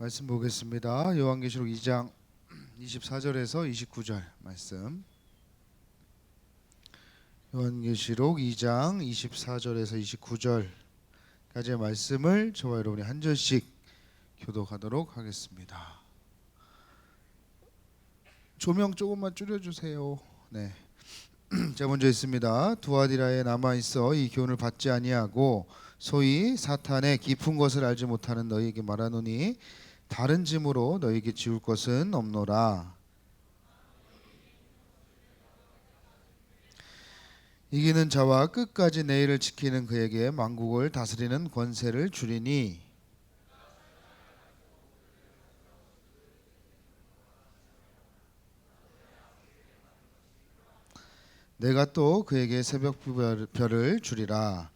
말씀 보겠습니다. 요한계시록 2장 24절에서 29절 말씀. 요한계시록 2장 24절에서 29절까지의 말씀을 저와 여러분이 한 절씩 교독하도록 하겠습니다. 조명 조금만 줄여주세요. 네. 자, 먼저 있습니다. 두아디라에 남아 있어 이 교훈을 받지 아니하고 소위 사탄의 깊은 것을 알지 못하는 너희에게 말하노니 다른 짐으로 너희에게 지울 것은 없노라. 이기는 자와 끝까지 내일을 지키는 그에게 만국을 다스리는 권세를 주리니 내가 또 그에게 새벽별을 주리라.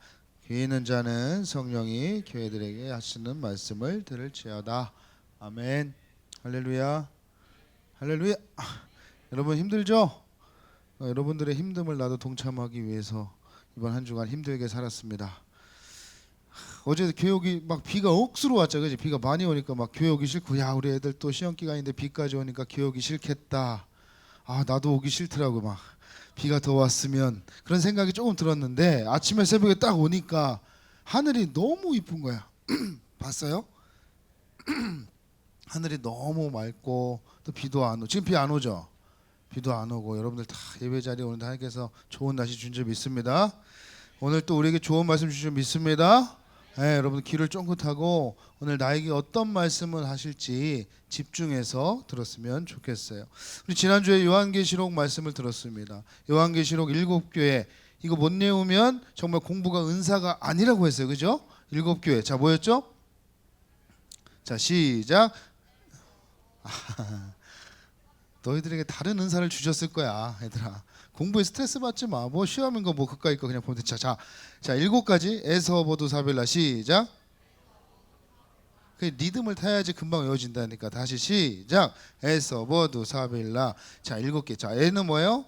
귀 있는 자는 성령이 교회들에게 하시는 말씀을 들을지어다. 아멘. 할렐루야. 할렐루야. 여러분 힘들죠? 여러분들의 힘듦을 나도 동참하기 위해서 이번 한 주간 힘들게 살았습니다. 어제 교회 오기 막 비가 억수로 왔죠, 그지? 비가 많이 오니까 막 교회 오기 싫고, 야 우리 애들 또 시험 기간인데 비까지 오니까 교회 오기 싫겠다. 아 나도 오기 싫더라고. 막 비가 더 왔으면 그런 생각이 조금 들었는데 아침에 새벽에 딱 오니까 하늘이 너무 이쁜 거야. 봤어요? 하늘이 너무 맑고 또 비도 안 오고, 지금 비 안 오죠? 비도 안 오고 여러분들 다 예배 자리에 오는데 하나님께서 좋은 날씨 준 줄 믿습니다. 오늘 또 우리에게 좋은 말씀 주신 줄 믿습니다. 네, 여러분 귀를 쫑긋하고 오늘 나에게 어떤 말씀을 하실지 집중해서 들었으면 좋겠어요. 우리 지난주에 요한계시록 말씀을 들었습니다. 요한계시록 7교회 이거 못 외우면 정말 공부가 은사가 아니라고 했어요. 그죠? 7교회. 자, 뭐였죠? 자, 시작. 너희들에게 다른 은사를 주셨을 거야, 얘들아. 공부에 스트레스 받지 마. 뭐 시험인 거 뭐 그까이 거 그냥 보면 돼. 자, 7가지 에서보두사빌라 시작. 그 리듬을 타야지 금방 외워진다니까. 다시 시작. 에서보두사빌라. 자, 7개. 자, 에는 뭐예요?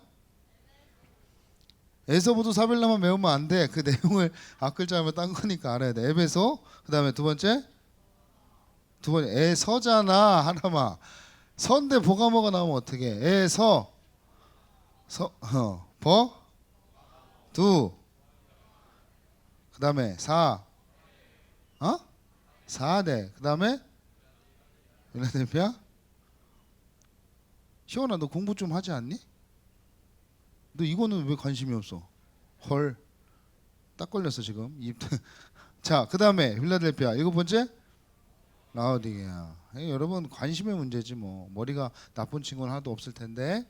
에서보두사빌라만 외우면 안 돼. 그 내용을 앞글자 하면 딴 거니까 알아야 돼. 에베소. 그다음에 두 번째 에서잖아. 하나만. 선대 보가 뭐가 나오면 어떻게? 에서 두 그다음에 사대 그다음에 필라델피아. 시원아 너 공부 좀 하지 않니? 너 이거는 왜 관심이 없어? 헐, 딱 걸렸어 지금. 자, 그다음에 필라델피아 7번째 라오디게아. 여러분 관심의 문제지 뭐. 머리가 나쁜 친구는 하나도 없을 텐데.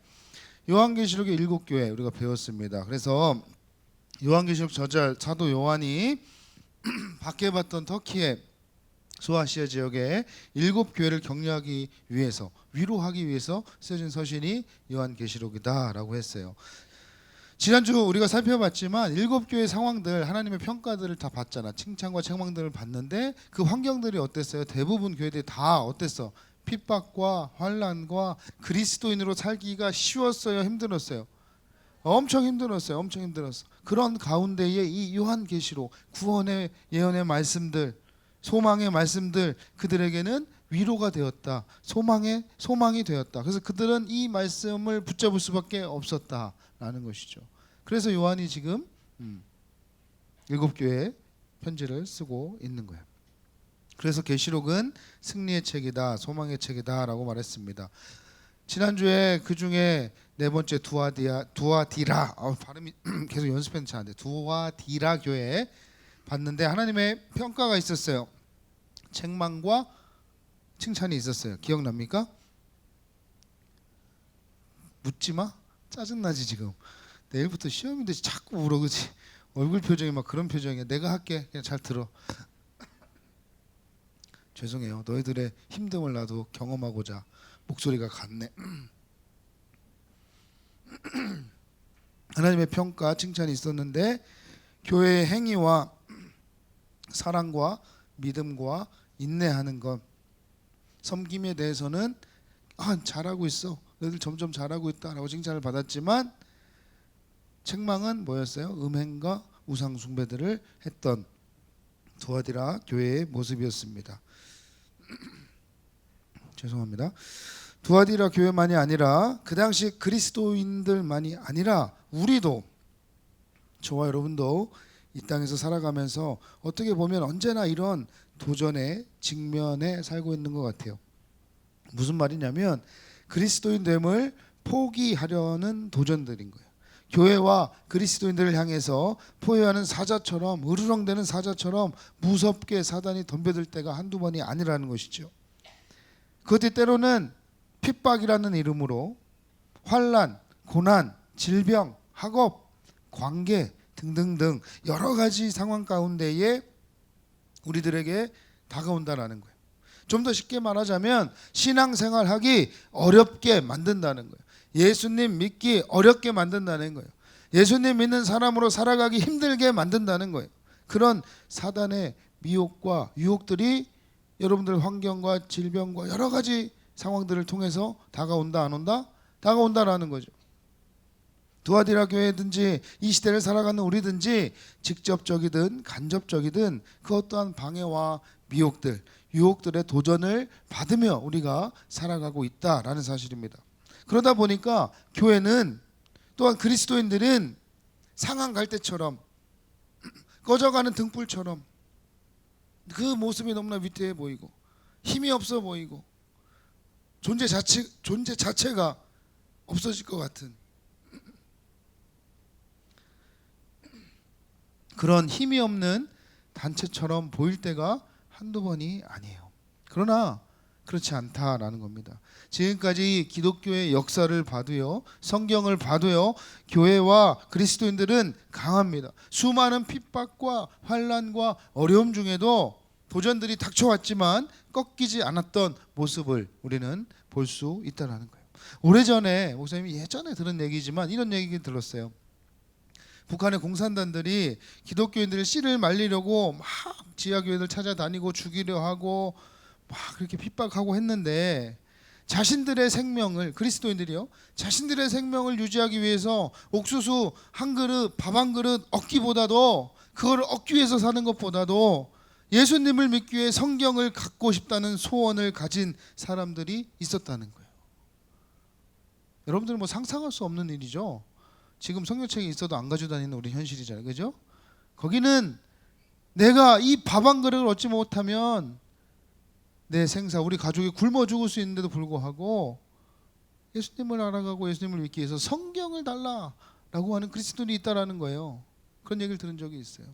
요한계시록의 7교회 우리가 배웠습니다. 그래서 요한계시록 저자 사도 요한이 밖에 봤던 터키의 소아시아 지역의 7교회를 격려하기 위해서, 위로하기 위해서 쓰여진 서신이 요한계시록이다라고 했어요. 지난주 우리가 살펴봤지만 7교회 상황들, 하나님의 평가들을 다 봤잖아. 칭찬과 책망들을 봤는데 그 환경들이 어땠어요? 대부분 교회들이 다 어땠어? 핍박과 환난과 그리스도인으로 살기가 쉬웠어요? 힘들었어요? 엄청 힘들었어요. 엄청 힘들었어. 그런 가운데에 이 요한계시록, 구원의 예언의 말씀들, 소망의 말씀들, 그들에게는 위로가 되었다. 소망이 되었다. 그래서 그들은 이 말씀을 붙잡을 수밖에 없었다라는 것이죠. 그래서 요한이 지금 7교회에 편지를 쓰고 있는 거예요. 그래서 계시록은 승리의 책이다, 소망의 책이다라고 말했습니다. 지난주에 그 중에 네 번째 두아디라 발음이 계속 연습했는데 잘 안 돼. 두아디라 교회 봤는데 하나님의 평가가 있었어요. 책망과 칭찬이 있었어요. 기억납니까? 묻지 마. 짜증나지 지금. 내일부터 시험인데 자꾸 울어, 그치? 얼굴 표정이 막 그런 표정이야. 내가 할게. 그냥 잘 들어. 죄송해요. 너희들의 힘듦을 나도 경험하고자 목소리가 갔네. 하나님의 평가, 칭찬이 있었는데 교회의 행위와 사랑과 믿음과 인내하는 것, 섬김에 대해서는 잘하고 있어. 너희들 점점 잘하고 있다라고 칭찬을 받았지만 책망은 뭐였어요? 음행과 우상 숭배들을 했던 두아디라 교회의 모습이었습니다. 죄송합니다. 두아디라 교회만이 아니라 그 당시 그리스도인들만이 아니라 우리도, 저와 여러분도 이 땅에서 살아가면서 어떻게 보면 언제나 이런 도전의 직면에 살고 있는 것 같아요. 무슨 말이냐면 그리스도인됨을 포기하려는 도전들인 거예요. 교회와 그리스도인들을 향해서 포효하는 사자처럼, 으르렁대는 사자처럼 무섭게 사단이 덤벼들 때가 한두 번이 아니라는 것이죠. 그것이 때로는 핍박이라는 이름으로 환난, 고난, 질병, 학업, 관계 등등등 여러 가지 상황 가운데에 우리들에게 다가온다라는 거예요. 좀 더 쉽게 말하자면 신앙생활하기 어렵게 만든다는 거예요. 예수님 믿기 어렵게 만든다는 거예요. 예수님 믿는 사람으로 살아가기 힘들게 만든다는 거예요. 그런 사단의 미혹과 유혹들이 여러분들 환경과 질병과 여러 가지 상황들을 통해서 다가온다 안 온다? 다가온다라는 거죠. 두아디라 교회든지 이 시대를 살아가는 우리든지 직접적이든 간접적이든 그 어떠한 방해와 미혹들, 유혹들의 도전을 받으며 우리가 살아가고 있다라는 사실입니다. 그러다 보니까 교회는, 또한 그리스도인들은 상한 갈대처럼 꺼져가는 등불처럼 그 모습이 너무나 위태해 보이고 힘이 없어 보이고 존재 자체가 없어질 것 같은 그런 힘이 없는 단체처럼 보일 때가 한두 번이 아니에요. 그러나 그렇지 않다라는 겁니다. 지금까지 기독교의 역사를 봐도요, 성경을 봐도요, 교회와 그리스도인들은 강합니다. 수많은 핍박과 환난과 어려움 중에도 도전들이 닥쳐왔지만 꺾이지 않았던 모습을 우리는 볼 수 있다는 거예요. 오래전에, 목사님이 예전에 들은 얘기지만 이런 얘기 들었어요. 북한의 공산당들이 기독교인들을 씨를 말리려고 막 지하교회들 찾아다니고 죽이려 하고 막 그렇게 핍박하고 했는데, 자신들의 생명을, 그리스도인들이요, 자신들의 생명을 유지하기 위해서 옥수수 한 그릇, 밥 한 그릇 얻기보다도, 그걸 얻기 위해서 사는 것보다도 예수님을 믿기 위해 성경을 갖고 싶다는 소원을 가진 사람들이 있었다는 거예요. 여러분들은 뭐 상상할 수 없는 일이죠. 지금 성경책이 있어도 안 가지고 다니는 우리 현실이잖아요. 그죠? 거기는 내가 이 밥 한 그릇을 얻지 못하면 내 생사, 우리 가족이 굶어 죽을 수 있는데도 불구하고 예수님을 알아가고 예수님을 믿기 위해서 성경을 달라라고 하는 그리스도인이 있다라는 거예요. 그런 얘기를 들은 적이 있어요.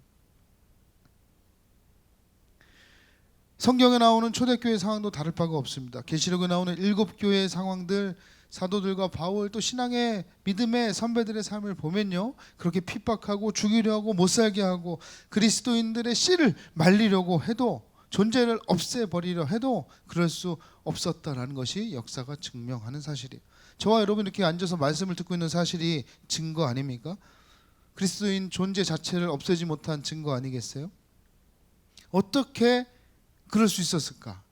성경에 나오는 초대교회 상황도 다를 바가 없습니다. 계시록에 나오는 7교회의 상황들, 사도들과 바울, 또 신앙의 믿음의 선배들의 삶을 보면요, 그렇게 핍박하고 죽이려 하고 못살게 하고 그리스도인들의 씨를 말리려고 해도, 존재를 없애버리려 해도 그럴 수 없었다라는 것이 역사가 증명하는 사실이에요. 저와 여러분 이렇게 앉아서 말씀을 듣고 있는 사실이 증거 아닙니까? 그리스도인 존재 자체를 없애지 못한 증거 아니겠어요? 어떻게 그럴 수 있었을까?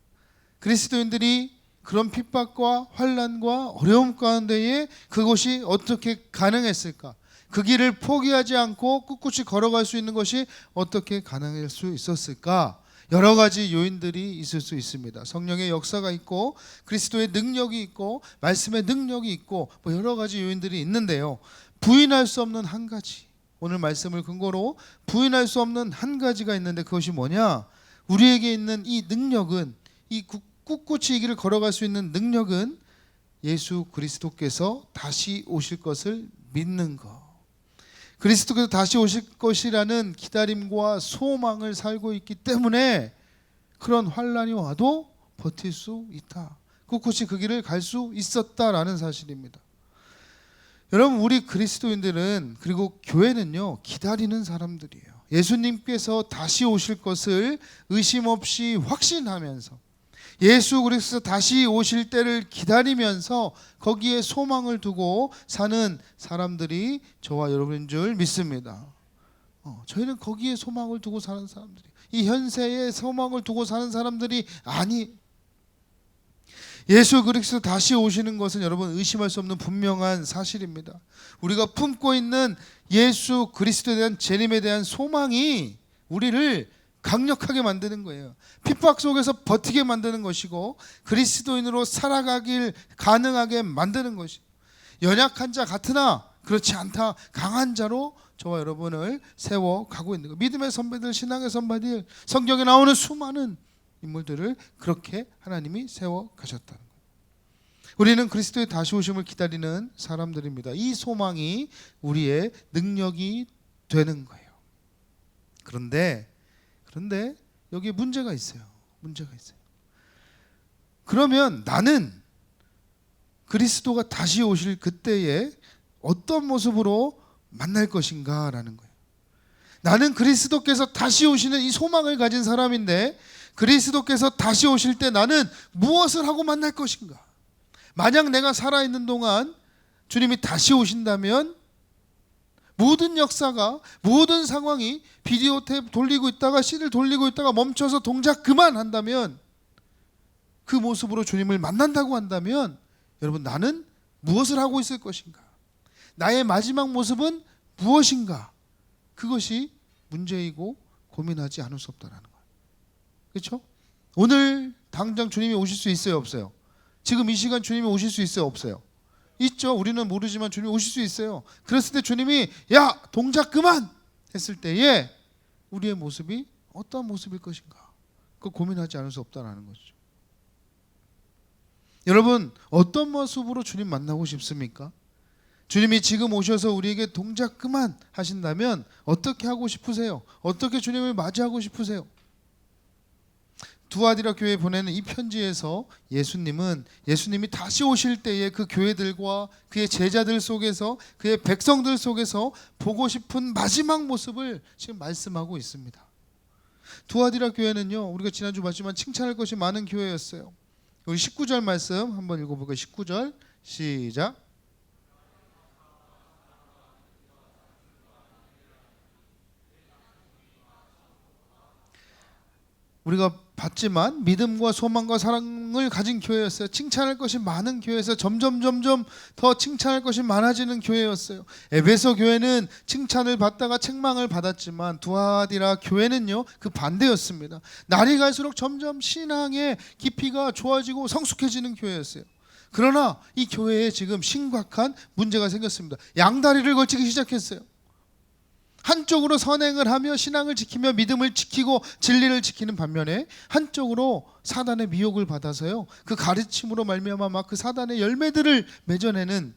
그리스도인들이 그런 핍박과 환난과 어려움 가운데에 그것이 어떻게 가능했을까? 그 길을 포기하지 않고 꿋꿋이 걸어갈 수 있는 것이 어떻게 가능할 수 있었을까? 여러 가지 요인들이 있을 수 있습니다. 성령의 역사가 있고 그리스도의 능력이 있고 말씀의 능력이 있고 뭐 여러 가지 요인들이 있는데요, 부인할 수 없는 한 가지, 오늘 말씀을 근거로 부인할 수 없는 한 가지가 있는데, 그것이 뭐냐? 우리에게 있는 이 능력은, 이 꿋꿋이 이 길을 걸어갈 수 있는 능력은 예수 그리스도께서 다시 오실 것을 믿는 것, 그리스도께서 다시 오실 것이라는 기다림과 소망을 살고 있기 때문에 그런 환난이 와도 버틸 수 있다, 꿋꿋이 그 길을 갈 수 있었다라는 사실입니다. 여러분, 우리 그리스도인들은, 그리고 교회는요, 기다리는 사람들이에요. 예수님께서 다시 오실 것을 의심 없이 확신하면서 예수 그리스도 다시 오실 때를 기다리면서 거기에 소망을 두고 사는 사람들이 저와 여러분인 줄 믿습니다. 저희는 거기에 소망을 두고 사는 사람들이, 이 현세에 소망을 두고 사는 사람들이 아니, 예수 그리스도 다시 오시는 것은 여러분 의심할 수 없는 분명한 사실입니다. 우리가 품고 있는 예수 그리스도에 대한 재림에 대한 소망이 우리를 강력하게 만드는 거예요. 핍박 속에서 버티게 만드는 것이고 그리스도인으로 살아가길 가능하게 만드는 것이고 연약한 자 같으나 그렇지 않다 강한 자로 저와 여러분을 세워가고 있는 거예요. 믿음의 선배들, 신앙의 선배들, 성경에 나오는 수많은 인물들을 그렇게 하나님이 세워가셨다는 거예요. 우리는 그리스도의 다시 오심을 기다리는 사람들입니다. 이 소망이 우리의 능력이 되는 거예요. 그런데 여기에 문제가 있어요. 그러면 나는 그리스도가 다시 오실 그때에 어떤 모습으로 만날 것인가라는 거예요. 나는 그리스도께서 다시 오시는 이 소망을 가진 사람인데 그리스도께서 다시 오실 때 나는 무엇을 하고 만날 것인가? 만약 내가 살아있는 동안 주님이 다시 오신다면 모든 역사가, 모든 상황이 비디오 테이프 돌리고 있다가 CD를 돌리고 있다가 멈춰서 동작 그만한다면, 그 모습으로 주님을 만난다고 한다면 여러분, 나는 무엇을 하고 있을 것인가? 나의 마지막 모습은 무엇인가? 그것이 문제이고 고민하지 않을 수 없다는 거예요. 그렇죠? 오늘 당장 주님이 오실 수 있어요, 없어요? 지금 이 시간 주님이 오실 수 있어요, 없어요? 있죠. 우리는 모르지만 주님이 오실 수 있어요. 그랬을 때 주님이 야 동작 그만 했을 때에 우리의 모습이 어떤 모습일 것인가? 그거 고민하지 않을 수 없다는 거죠. 여러분, 어떤 모습으로 주님 만나고 싶습니까? 주님이 지금 오셔서 우리에게 동작 그만 하신다면 어떻게 하고 싶으세요? 어떻게 주님을 맞이하고 싶으세요? 두아디라 교회에 보내는 이 편지에서 예수님이 다시 오실 때에 그 교회들과 그의 제자들 속에서, 그의 백성들 속에서 보고 싶은 마지막 모습을 지금 말씀하고 있습니다. 두아디라 교회는요, 우리가 지난주 봤지만 칭찬할 것이 많은 교회였어요. 우리 19절 말씀 한번 읽어볼까요? 19절 시작. 우리가 봤지만 믿음과 소망과 사랑을 가진 교회였어요. 칭찬할 것이 많은 교회에서 점점 더 칭찬할 것이 많아지는 교회였어요. 에베소 교회는 칭찬을 받다가 책망을 받았지만 두아디라 교회는요, 그 반대였습니다. 날이 갈수록 점점 신앙의 깊이가 좋아지고 성숙해지는 교회였어요. 그러나 이 교회에 지금 심각한 문제가 생겼습니다. 양다리를 걸치기 시작했어요. 한쪽으로 선행을 하며 신앙을 지키며 믿음을 지키고 진리를 지키는 반면에 한쪽으로 사단의 미혹을 받아서요, 그 가르침으로 말미암아 막 그 사단의 열매들을 맺어내는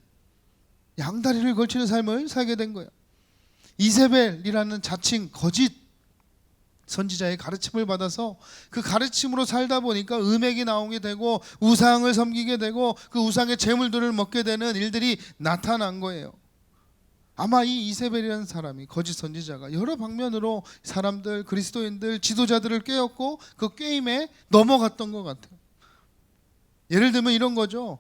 양다리를 걸치는 삶을 살게 된 거예요. 이세벨이라는 자칭 거짓 선지자의 가르침을 받아서 그 가르침으로 살다 보니까 음행이 나오게 되고 우상을 섬기게 되고 그 우상의 제물들을 먹게 되는 일들이 나타난 거예요. 아마 이 이세벨이라는 사람이, 거짓 선지자가 여러 방면으로 사람들, 그리스도인들, 지도자들을 꿰었고 그 꿰임에 넘어갔던 것 같아요. 예를 들면 이런 거죠.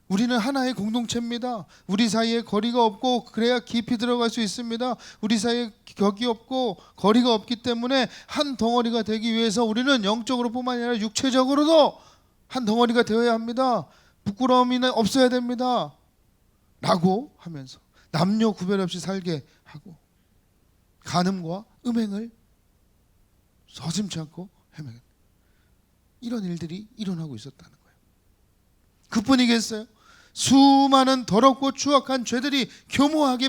우리는 하나의 공동체입니다. 우리 사이에 거리가 없고 그래야 깊이 들어갈 수 있습니다. 우리 사이에 격이 없고 거리가 없기 때문에 한 덩어리가 되기 위해서 우리는 영적으로 뿐만 아니라 육체적으로도 한 덩어리가 되어야 합니다. 부끄러움이 없어야 됩니다. 라고 하면서 남녀 구별 없이 살게 하고 간음과 음행을 서슴지 않고 헤매는 이런 일들이 일어나고 있었다는 거예요. 그뿐이겠어요? 수많은 더럽고 추악한 죄들이 교모하게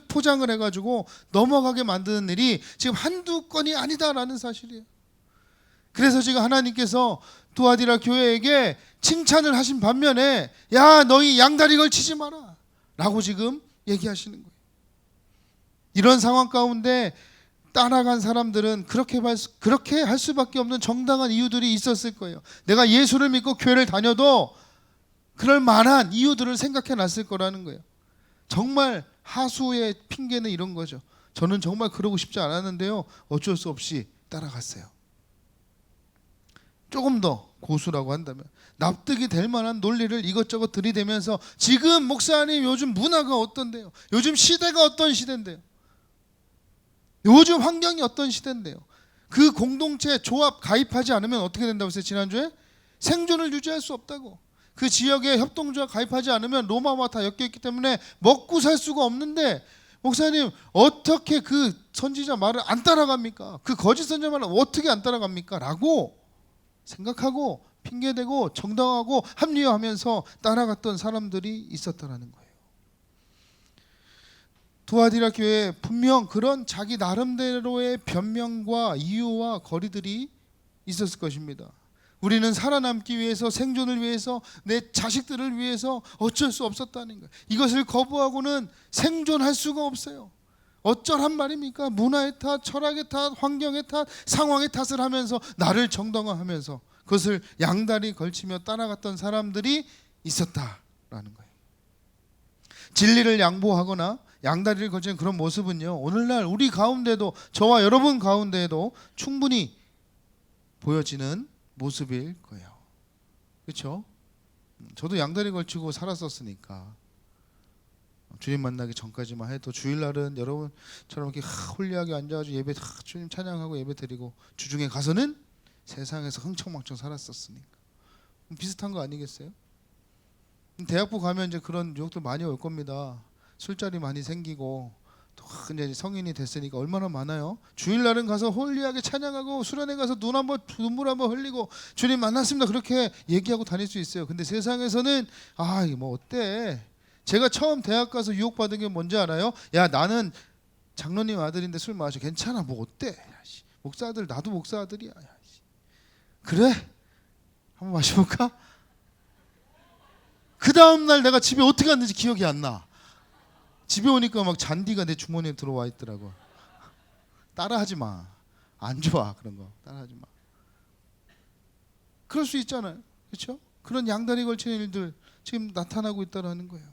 포장을 해가지고 넘어가게 만드는 일이 지금 한두 건이 아니다라는 사실이에요. 그래서 지금 하나님께서 두아디라 교회에게 칭찬을 하신 반면에 야 너희 양다리 걸치지 마라 라고 지금 얘기하시는 거예요. 이런 상황 가운데 따라간 사람들은 그렇게 할 수밖에 없는 정당한 이유들이 있었을 거예요. 내가 예수를 믿고 교회를 다녀도 그럴 만한 이유들을 생각해 놨을 거라는 거예요. 정말 하수의 핑계는 이런 거죠. 저는 정말 그러고 싶지 않았는데요, 어쩔 수 없이 따라갔어요. 조금 더 고수라고 한다면 납득이 될 만한 논리를 이것저것 들이대면서 지금 목사님 요즘 문화가 어떤데요? 요즘 시대가 어떤 시대인데요? 요즘 환경이 어떤 시대인데요? 그 공동체 조합 가입하지 않으면 어떻게 된다고 했어요? 지난주에 생존을 유지할 수 없다고. 그 지역에 협동조합 가입하지 않으면 로마와 다 엮여 있기 때문에 먹고 살 수가 없는데 목사님 어떻게 그 선지자 말을 안 따라갑니까? 그 거짓 선지자 말을 어떻게 안 따라갑니까? 라고 생각하고 핑계대고 정당하고 합리화하면서 따라갔던 사람들이 있었다는 거예요. 두아디라 교회에 분명 그런 자기 나름대로의 변명과 이유와 거리들이 있었을 것입니다. 우리는 살아남기 위해서, 생존을 위해서, 내 자식들을 위해서 어쩔 수 없었다는 거예요. 이것을 거부하고는 생존할 수가 없어요. 어쩌란 말입니까? 문화의 탓, 철학의 탓, 환경의 탓, 상황의 탓을 하면서 나를 정당화하면서 그것을 양다리 걸치며 따라갔던 사람들이 있었다라는 거예요. 진리를 양보하거나 양다리를 걸치는 그런 모습은요, 오늘날 우리 가운데도, 저와 여러분 가운데에도 충분히 보여지는 모습일 거예요. 그렇죠? 저도 양다리 걸치고 살았었으니까 주님 만나기 전까지만 해도 주일날은 여러분처럼 이렇게 홀리하게 앉아가지고 예배 주님 찬양하고 예배 드리고, 주중에 가서는 세상에서 흥청망청 살았었으니까 비슷한 거 아니겠어요? 대학부 가면 이제 그런 유혹들 많이 올 겁니다. 술자리 많이 생기고, 또 이제 성인이 됐으니까 얼마나 많아요. 주일날은 가서 홀리하게 찬양하고, 수련회 가서 눈물 한번 흘리고 주님 만났습니다 그렇게 얘기하고 다닐 수 있어요. 근데 세상에서는 이게 뭐 어때? 제가 처음 대학 가서 유혹받은 게 뭔지 알아요? 야, 나는 장로님 아들인데 술 마셔. 괜찮아, 뭐 어때? 야, 목사 아들, 나도 목사 아들이야. 야, 그래? 한번 마셔볼까? 그 다음날 내가 집에 어떻게 갔는지 기억이 안 나. 집에 오니까 막 잔디가 내 주머니에 들어와 있더라고. 따라하지 마. 안 좋아, 그런 거. 따라하지 마. 그럴 수 있잖아요. 그렇죠? 그런 양다리 걸치는 일들 지금 나타나고 있다는 거예요.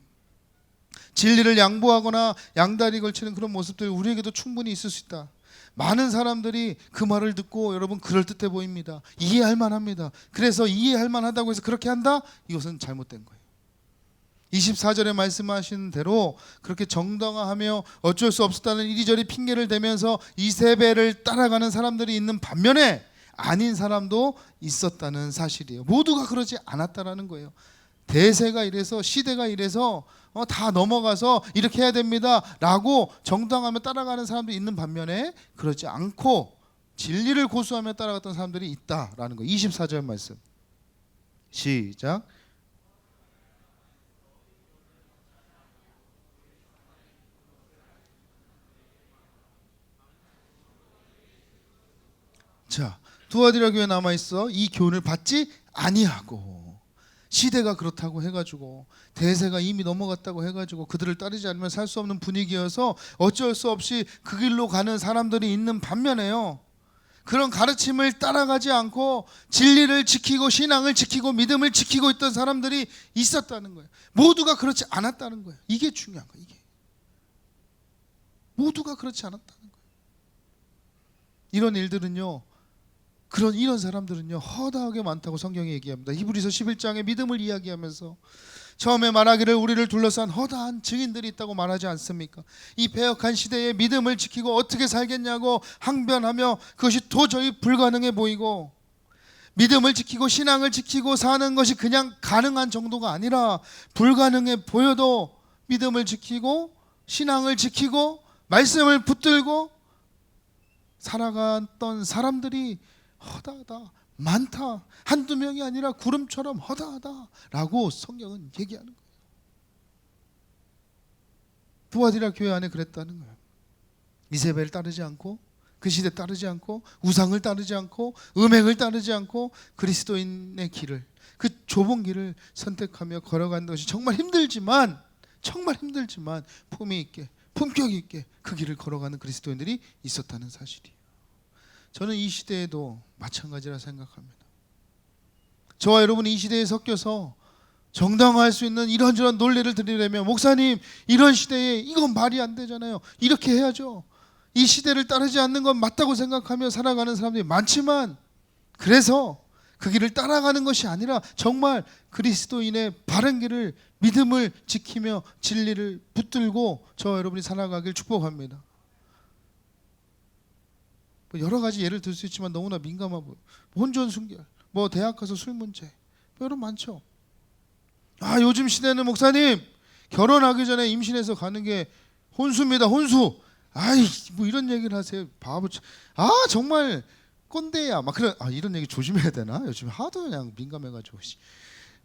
진리를 양보하거나 양다리 걸치는 그런 모습들 우리에게도 충분히 있을 수 있다. 많은 사람들이 그 말을 듣고 여러분 그럴듯해 보입니다. 이해할 만합니다. 그래서 이해할 만하다고 해서 그렇게 한다? 이것은 잘못된 거예요. 24절에 말씀하신 대로 그렇게 정당화하며 어쩔 수 없었다는 이리저리 핑계를 대면서 이세벨을 따라가는 사람들이 있는 반면에 아닌 사람도 있었다는 사실이에요. 모두가 그러지 않았다라는 거예요. 대세가 이래서, 시대가 이래서 다 넘어가서 이렇게 해야 됩니다 라고 정당하며 따라가는 사람도 있는 반면에 그러지 않고 진리를 고수하며 따라갔던 사람들이 있다라는 거예요. 24절 말씀 시작. 자, 두아디라 교회에 남아있어 이 교훈을 받지 아니하고, 시대가 그렇다고 해가지고 대세가 이미 넘어갔다고 해가지고 그들을 따르지 않으면 살 수 없는 분위기여서 어쩔 수 없이 그 길로 가는 사람들이 있는 반면에요, 그런 가르침을 따라가지 않고 진리를 지키고 신앙을 지키고 믿음을 지키고 있던 사람들이 있었다는 거예요. 모두가 그렇지 않았다는 거예요. 이게 중요한 거예요. 이게 모두가 그렇지 않았다는 거예요. 이런 일들은요, 이런 사람들은요 허다하게 많다고 성경이 얘기합니다. 히브리서 11장에 믿음을 이야기하면서 처음에 말하기를 우리를 둘러싼 허다한 증인들이 있다고 말하지 않습니까? 이 배역한 시대에 믿음을 지키고 어떻게 살겠냐고 항변하며 그것이 도저히 불가능해 보이고, 믿음을 지키고 신앙을 지키고 사는 것이 그냥 가능한 정도가 아니라 불가능해 보여도 믿음을 지키고 신앙을 지키고 말씀을 붙들고 살아갔던 사람들이 허다하다, 많다, 한두 명이 아니라 구름처럼 허다하다라고 성경은 얘기하는 거예요. 두아디라 교회 안에 그랬다는 거예요. 이세벨을 따르지 않고, 그 시대 따르지 않고, 우상을 따르지 않고, 음행을 따르지 않고 그리스도인의 길을, 그 좁은 길을 선택하며 걸어가는 것이 정말 힘들지만 품위 있게, 품격 있게 그 길을 걸어가는 그리스도인들이 있었다는 사실이에요. 저는 이 시대에도 마찬가지라 생각합니다. 저와 여러분이 이 시대에 섞여서 정당화할 수 있는 이런저런 논리를 드리려면, 목사님 이런 시대에 이건 말이 안 되잖아요, 이렇게 해야죠, 이 시대를 따르지 않는 건 맞다고 생각하며 살아가는 사람들이 많지만, 그래서 그 길을 따라가는 것이 아니라 정말 그리스도인의 바른 길을, 믿음을 지키며 진리를 붙들고 저와 여러분이 살아가길 축복합니다. 여러 가지 예를 들 수 있지만 너무나 민감하고, 혼전 순결, 대학 가서 술 문제, 여러분 많죠. 요즘 시대는 목사님 결혼하기 전에 임신해서 가는 게 혼수입니다. 혼수. 아이 뭐 이런 얘기를 하세요. 바보. 아 정말 꼰대야. 막 그런 이런 얘기 조심해야 되나? 요즘 하도 그냥 민감해가지고.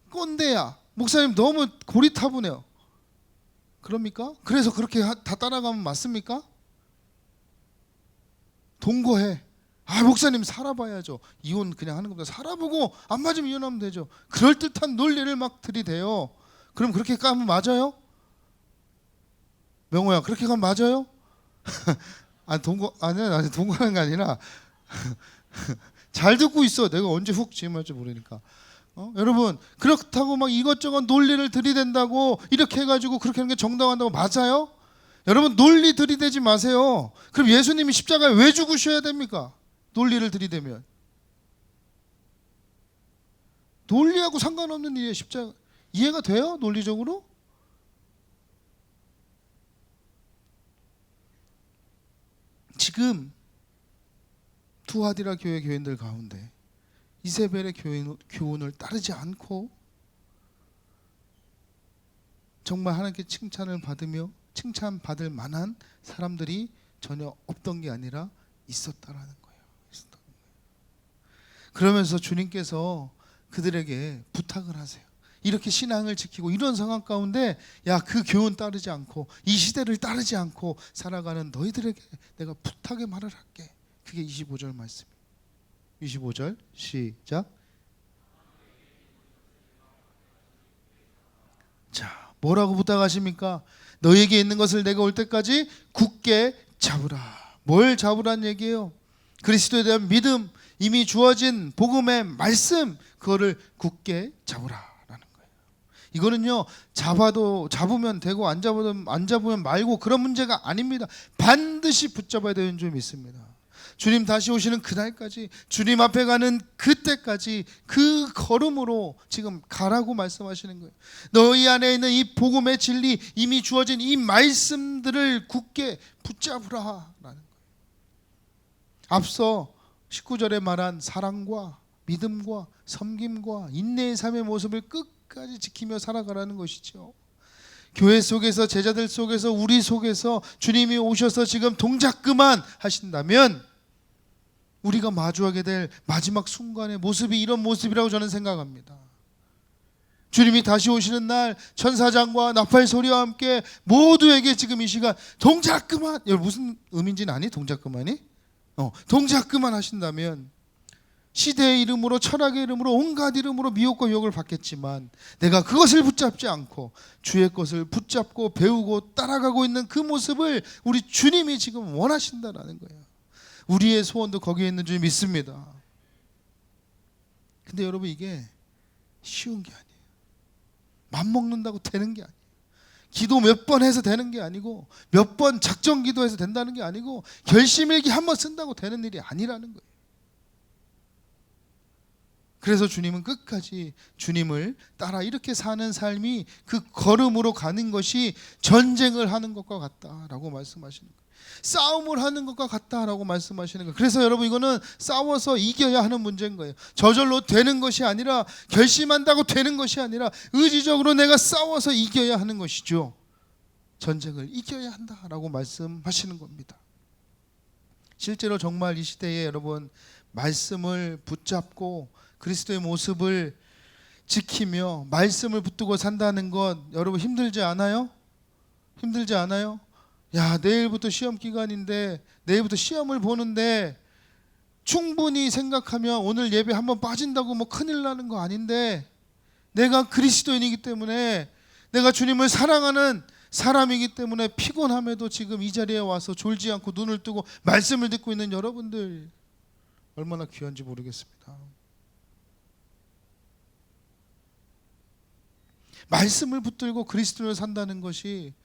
꼰대야. 목사님 너무 고리타분해요. 그럽니까? 그래서 그렇게 다 따라가면 맞습니까? 동거해. 목사님 살아봐야죠. 이혼 그냥 하는 것보다 살아보고 안 맞으면 이혼하면 되죠. 그럴듯한 논리를 막 들이대요. 그럼 그렇게 가면 맞아요? 명호야 그렇게 가면 맞아요? 아니 동거하는 게 아니라 잘 듣고 있어. 내가 언제 훅 지음할지 모르니까. 여러분 그렇다고 막 이것저것 논리를 들이댄다고 이렇게 해가지고 그렇게 하는 게 정당한다고 맞아요? 여러분 논리 들이대지 마세요. 그럼 예수님이 십자가에 왜 죽으셔야 됩니까? 논리를 들이대면. 논리하고 상관없는 일이에요. 십자가. 이해가 돼요? 논리적으로? 지금 투아디라 교회 교인들 가운데 이세벨의 교훈을 따르지 않고 정말 하나님께 칭찬을 받으며 칭찬받을 만한 사람들이 전혀 없던 게 아니라 있었다라는 거예요. 그러면서 주님께서 그들에게 부탁을 하세요. 이렇게 신앙을 지키고 이런 상황 가운데 그 교훈 따르지 않고 이 시대를 따르지 않고 살아가는 너희들에게 내가 부탁의 말을 할게. 그게 25절 말씀이에요. 25절 시작. 자, 뭐라고 부탁하십니까? 너에게 있는 것을 내가 올 때까지 굳게 잡으라. 뭘 잡으란 얘기예요? 그리스도에 대한 믿음, 이미 주어진 복음의 말씀, 그거를 굳게 잡으라라는 거예요. 이거는요 잡으면 되고 안 잡으면 말고 그런 문제가 아닙니다. 반드시 붙잡아야 되는 점이 있습니다. 주님 다시 오시는 그날까지, 주님 앞에 가는 그때까지 그 걸음으로 지금 가라고 말씀하시는 거예요. 너희 안에 있는 이 복음의 진리, 이미 주어진 이 말씀들을 굳게 붙잡으라라는 거예요. 앞서 19절에 말한 사랑과 믿음과 섬김과 인내의 삶의 모습을 끝까지 지키며 살아가라는 것이죠. 교회 속에서, 제자들 속에서, 우리 속에서 주님이 오셔서 지금 동작 그만 하신다면 우리가 마주하게 될 마지막 순간의 모습이 이런 모습이라고 저는 생각합니다. 주님이 다시 오시는 날 천사장과 나팔 소리와 함께 모두에게 지금 이 시간 동작 그만, 무슨 의미인지는 아니? 동작 그만이? 동작 그만 하신다면 시대의 이름으로, 철학의 이름으로, 온갖 이름으로 미혹과 유혹을 받겠지만 내가 그것을 붙잡지 않고 주의 것을 붙잡고 배우고 따라가고 있는 그 모습을 우리 주님이 지금 원하신다라는 거예요. 우리의 소원도 거기에 있는 줄 믿습니다. 근데 여러분 이게 쉬운 게 아니에요. 맘먹는다고 되는 게 아니에요. 기도 몇 번 해서 되는 게 아니고, 몇 번 작정 기도해서 된다는 게 아니고, 결심일기 한 번 쓴다고 되는 일이 아니라는 거예요. 그래서 주님은 끝까지 주님을 따라 이렇게 사는 삶이 그 걸음으로 가는 것이 전쟁을 하는 것과 같다라고 말씀하시는 거예요. 싸움을 하는 것과 같다라고 말씀하시는 거예요. 그래서 여러분 이거는 싸워서 이겨야 하는 문제인 거예요. 저절로 되는 것이 아니라, 결심한다고 되는 것이 아니라 의지적으로 내가 싸워서 이겨야 하는 것이죠. 전쟁을 이겨야 한다라고 말씀하시는 겁니다. 실제로 정말 이 시대에 여러분 말씀을 붙잡고 그리스도의 모습을 지키며 말씀을 붙들고 산다는 것 여러분 힘들지 않아요? 힘들지 않아요? 내일부터 시험 기간인데, 내일부터 시험을 보는데 충분히 생각하면 오늘 예배 한번 빠진다고 뭐 큰일 나는 거 아닌데, 내가 그리스도인이기 때문에, 내가 주님을 사랑하는 사람이기 때문에 피곤함에도 지금 이 자리에 와서 졸지 않고 눈을 뜨고 말씀을 듣고 있는 여러분들 얼마나 귀한지 모르겠습니다. 말씀을 붙들고 그리스도를 산다는 것이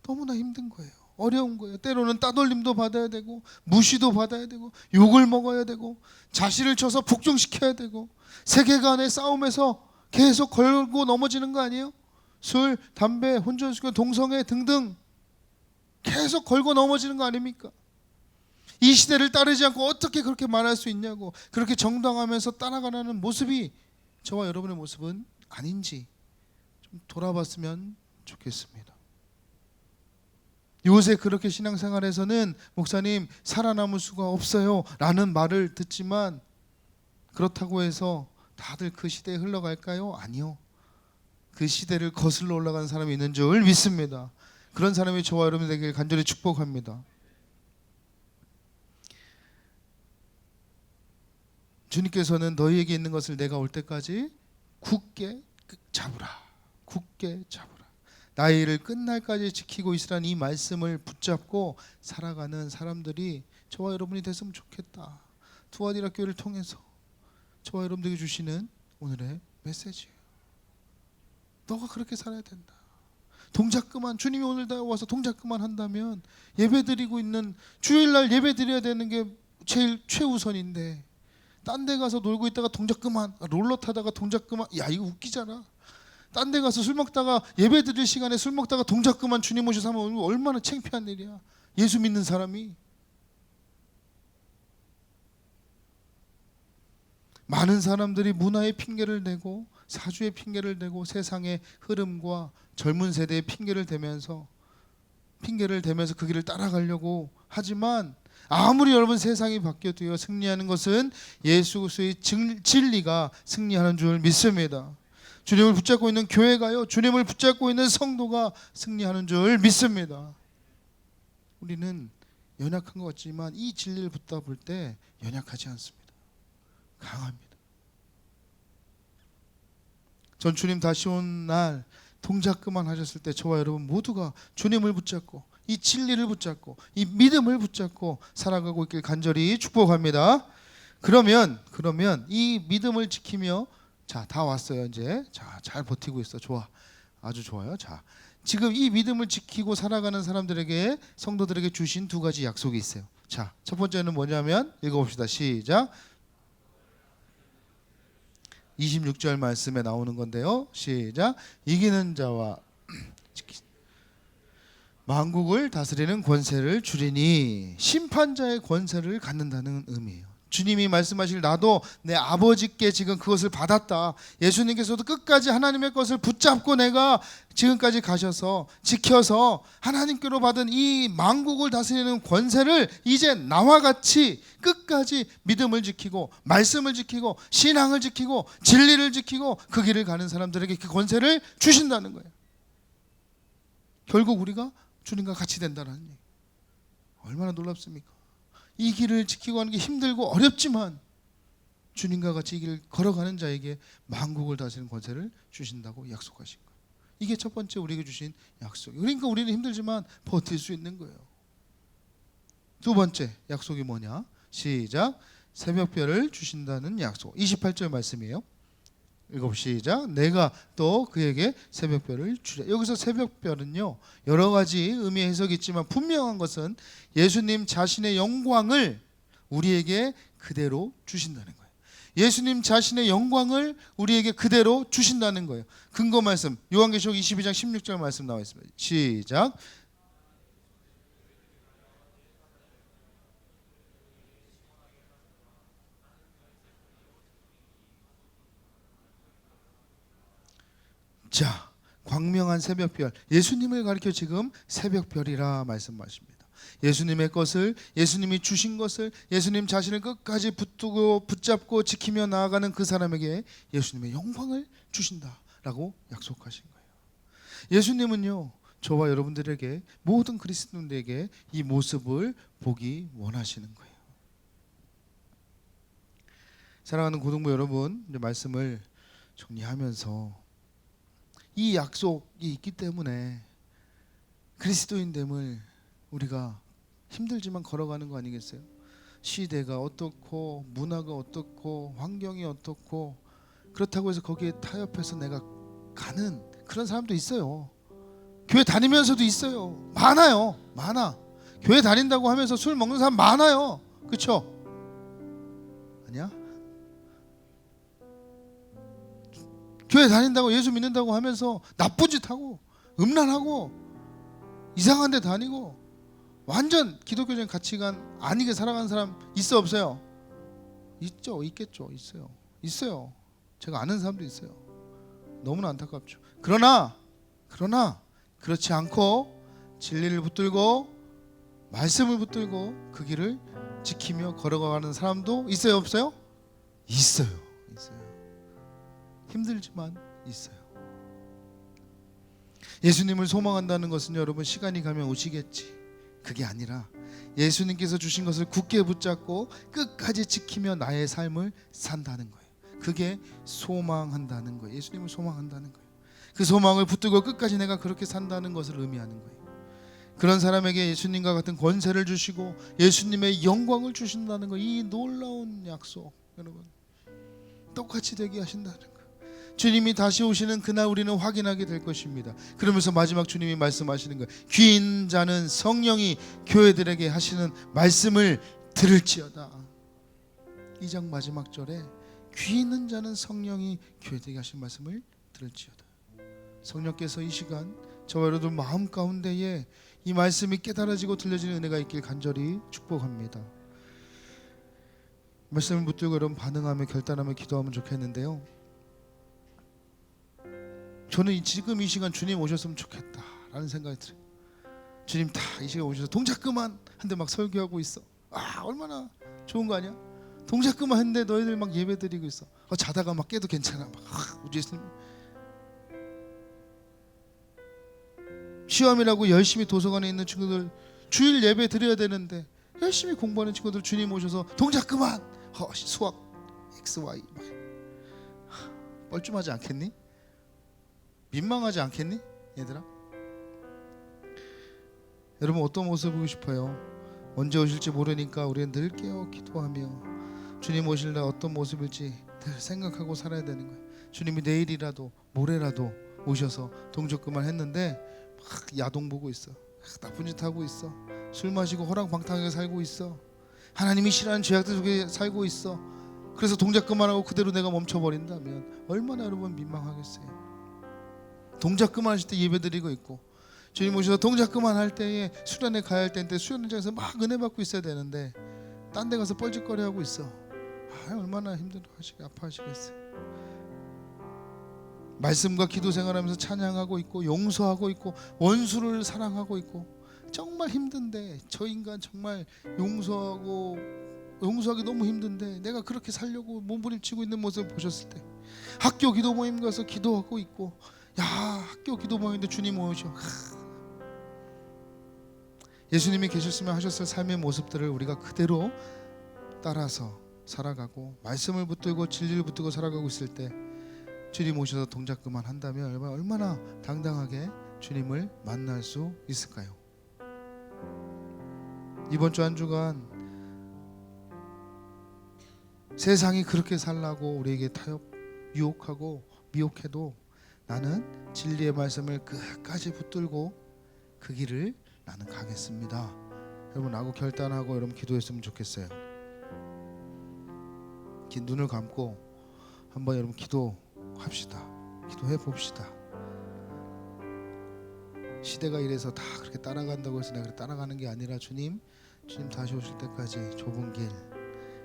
너무나 힘든 거예요. 어려운 거예요. 때로는 따돌림도 받아야 되고, 무시도 받아야 되고, 욕을 먹어야 되고, 자신을 쳐서 복종시켜야 되고, 세계관의 싸움에서 계속 걸고 넘어지는 거 아니에요? 술, 담배, 혼전수권, 동성애 등등 계속 걸고 넘어지는 거 아닙니까? 이 시대를 따르지 않고 어떻게 그렇게 말할 수 있냐고, 그렇게 정당하면서 따라가라는 모습이 저와 여러분의 모습은 아닌지 좀 돌아봤으면 좋겠습니다. 요새 그렇게 신앙생활에서는 목사님 살아남을 수가 없어요 라는 말을 듣지만, 그렇다고 해서 다들 그 시대에 흘러갈까요? 아니요. 그 시대를 거슬러 올라가는 사람이 있는 줄 믿습니다. 그런 사람이 저와 여러분 되길 간절히 축복합니다. 주님께서는 너희에게 있는 것을 내가 올 때까지 굳게 잡으라. 굳게 잡으라. 나의 일을 끝날까지 지키고 있으라는 이 말씀을 붙잡고 살아가는 사람들이 저와 여러분이 됐으면 좋겠다. 두아디라 교회를 통해서 저와 여러분들에게 주시는 오늘의 메시지예요. 너가 그렇게 살아야 된다. 동작 그만. 주님이 오늘 다 와서 동작 그만 한다면 예배드리고 있는 주일날 예배드려야 되는 게 제일 최우선인데, 딴 데 가서 놀고 있다가 동작 그만, 롤러 타다가 동작 그만. 야, 이거 웃기잖아. 딴 데 가서 술 먹다가 예배드릴 시간에 술 먹다가 동작 그만 주님 오셔서 하면 얼마나 창피한 일이야. 예수 믿는 사람이. 많은 사람들이 문화의 핑계를 대고 사주의 핑계를 대고 세상의 흐름과 젊은 세대의 핑계를 대면서 그 길을 따라가려고 하지만, 아무리 여러분 세상이 바뀌어도요, 승리하는 것은 예수 그리스도의 진리가 승리하는 줄 믿습니다. 주님을 붙잡고 있는 교회가요, 주님을 붙잡고 있는 성도가 승리하는 줄 믿습니다. 우리는 연약한 것 같지만 이 진리를 붙잡을 때 연약하지 않습니다. 강합니다. 전 주님 다시 온 날 동작 그만 하셨을 때 저와 여러분 모두가 주님을 붙잡고 이 진리를 붙잡고 이 믿음을 붙잡고 살아가고 있길 간절히 축복합니다. 그러면 이 믿음을 지키며, 자, 다 왔어요. 이제 자, 잘 버티고 있어. 좋아, 아주 좋아요. 자, 지금 이 믿음을 지키고 살아가는 사람들에게, 성도들에게 주신 두 가지 약속이 있어요. 자, 첫 번째는 뭐냐면 읽어봅시다. 시작. 26절 말씀에 나오는 건데요. 시작. 이기는 자와 만국을 다스리는 권세를 주리니, 심판자의 권세를 갖는다는 의미예요. 주님이 말씀하실 나도 내 아버지께 지금 그것을 받았다. 예수님께서도 끝까지 하나님의 것을 붙잡고 내가 지금까지 가셔서 지켜서 하나님께로 받은 이 만국을 다스리는 권세를 이제 나와 같이 끝까지 믿음을 지키고 말씀을 지키고 신앙을 지키고 진리를 지키고 그 길을 가는 사람들에게 그 권세를 주신다는 거예요. 결국 우리가 주님과 같이 된다는 얘기. 얼마나 놀랍습니까? 이 길을 지키고 하는 게 힘들고 어렵지만 주님과 같이 이 길을 걸어가는 자에게 만국을 다스리는 권세를 주신다고 약속하신 거예요. 이게 첫 번째 우리에게 주신 약속이에요. 그러니까 우리는 힘들지만 버틸 수 있는 거예요. 두 번째 약속이 뭐냐? 시작. 새벽별을 주신다는 약속. 28절 말씀이에요. 읽어봅시다. 내가 또 그에게 새벽별을 주랴. 여기서 새벽별은요, 여러 가지 의미 해석이 있지만 분명한 것은 예수님 자신의 영광을 우리에게 그대로 주신다는 거예요. 예수님 자신의 영광을 우리에게 그대로 주신다는 거예요. 근거 말씀 요한계시록 22장 16절 말씀 나와 있습니다. 시작. 자, 광명한 새벽별, 예수님을 가리켜 지금 새벽별이라 말씀하십니다. 예수님의 것을, 예수님이 주신 것을, 예수님 자신을 끝까지 붙잡고 지키며 나아가는 그 사람에게 예수님의 영광을 주신다라고 약속하신 거예요. 예수님은요, 저와 여러분들에게, 모든 그리스도인들에게 이 모습을 보기 원하시는 거예요. 사랑하는 고등부 여러분, 이제 말씀을 정리하면서 이 약속이 있기 때문에 그리스도인됨을 우리가 힘들지만 걸어가는 거 아니겠어요? 시대가 어떻고 문화가 어떻고 환경이 어떻고 그렇다고 해서 거기에 타협해서 내가 가는 그런 사람도 있어요. 교회 다니면서도 있어요. 많아요. 많아. 교회 다닌다고 하면서 술 먹는 사람 많아요. 그렇죠? 아니야? 교회 다닌다고 예수 믿는다고 하면서 나쁜 짓 하고 음란하고 이상한 데 다니고 완전 기독교적인 가치관 아니게 살아가는 사람 있어 없어요? 있죠. 있겠죠. 있어요. 제가 아는 사람도 있어요. 너무나 안타깝죠. 그러나 그렇지 않고 진리를 붙들고 말씀을 붙들고 그 길을 지키며 걸어가는 사람도 있어요, 없어요? 있어요. 힘들지만 있어요. 예수님을 소망한다는 것은 여러분 시간이 가면 오시겠지, 그게 아니라 예수님께서 주신 것을 굳게 붙잡고 끝까지 지키며 나의 삶을 산다는 거예요. 그게 소망한다는 거예요. 예수님을 소망한다는 거예요. 그 소망을 붙들고 끝까지 내가 그렇게 산다는 것을 의미하는 거예요. 그런 사람에게 예수님과 같은 권세를 주시고 예수님의 영광을 주신다는 거, 이 놀라운 약속, 여러분 똑같이 되게 하신다는 거. 주님이 다시 오시는 그날 우리는 확인하게 될 것입니다. 그러면서 마지막 주님이 말씀하시는 거예요. 귀 있는 자는 성령이 교회들에게 하시는 말씀을 들을지어다. 2장 마지막 절에 귀 있는 자는 성령이 교회들에게 하시는 말씀을 들을지어다. 성령께서 이 시간 저와 여러분 마음 가운데에 이 말씀이 깨달아지고 들려지는 은혜가 있길 간절히 축복합니다. 말씀을 붙들고 여러분 반응하며 결단하며 기도하면 좋겠는데요, 저는 지금 이 시간 주님 오셨으면 좋겠다라는 생각이 들어요. 주님 다 이 시간 오셔서 동작 그만 한데 막 설교하고 있어. 얼마나 좋은 거 아니야? 동작 그만 했는데 너희들 막 예배 드리고 있어. 자다가 막 깨도 괜찮아. 우리 예수님 시험이라고 열심히 도서관에 있는 친구들 주일 예배 드려야 되는데 열심히 공부하는 친구들 주님 오셔서 동작 그만. 수학 X, Y 뻘쭘하지 않겠니? 민망하지 않겠니? 얘들아, 여러분 어떤 모습 보고 싶어요? 언제 오실지 모르니까 우리는 늘 깨어 기도하며 주님 오실 날 어떤 모습일지 늘 생각하고 살아야 되는 거예요. 주님이 내일이라도 모레라도 오셔서 동작 그만 했는데 막 야동 보고 있어, 나쁜 짓 하고 있어, 술 마시고 호랑방탕하게 살고 있어, 하나님이 싫어하는 죄악들 속에 살고 있어. 그래서 동작 그만하고 그대로 내가 멈춰버린다면 얼마나 여러분 민망하겠어요. 동작 그만하실 때 예배드리고 있고 주님 오셔서 동작 그만할 때에 수련회 가야 할 때인데 수련회장에서 막 은혜 받고 있어야 되는데 딴 데 가서 뻘짓거리 하고 있어. 얼마나 힘들어하시고 아파하시겠어요. 말씀과 기도 생활하면서 찬양하고 있고 용서하고 있고 원수를 사랑하고 있고 정말 힘든데, 저 인간 정말 용서하기 너무 힘든데 내가 그렇게 살려고 몸부림치고 있는 모습을 보셨을 때, 학교 기도 모임 가서 기도하고 있고, 학교 기도 모임인데 주님 오셔. 예수님이 계셨으면 하셨을 삶의 모습들을 우리가 그대로 따라서 살아가고 말씀을 붙들고 진리를 붙들고 살아가고 있을 때 주님 오셔서 동작 그만한다면 얼마나 당당하게 주님을 만날 수 있을까요? 이번 주 한 주간 세상이 그렇게 살라고 우리에게 유혹하고 미혹해도 나는 진리의 말씀을 끝까지 붙들고 그 길을 나는 가겠습니다. 여러분 하고 결단하고 여러분 기도했으면 좋겠어요. 눈을 감고 한번 여러분 기도합시다. 기도해 봅시다. 시대가 이래서 다 그렇게 따라간다고 해서 내가 따라가는 게 아니라 주님 다시 오실 때까지 좁은 길,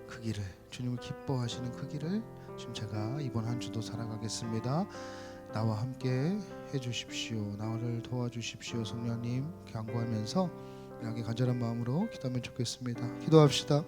그 길을 주님을 기뻐하시는 그 길을 지금 제가 이번 한 주도 살아가겠습니다. 나와 함께 해주십시오. 나를 도와주십시오. 성령님 간구하면서 이렇게 간절한 마음으로 기도하면 좋겠습니다. 기도합시다.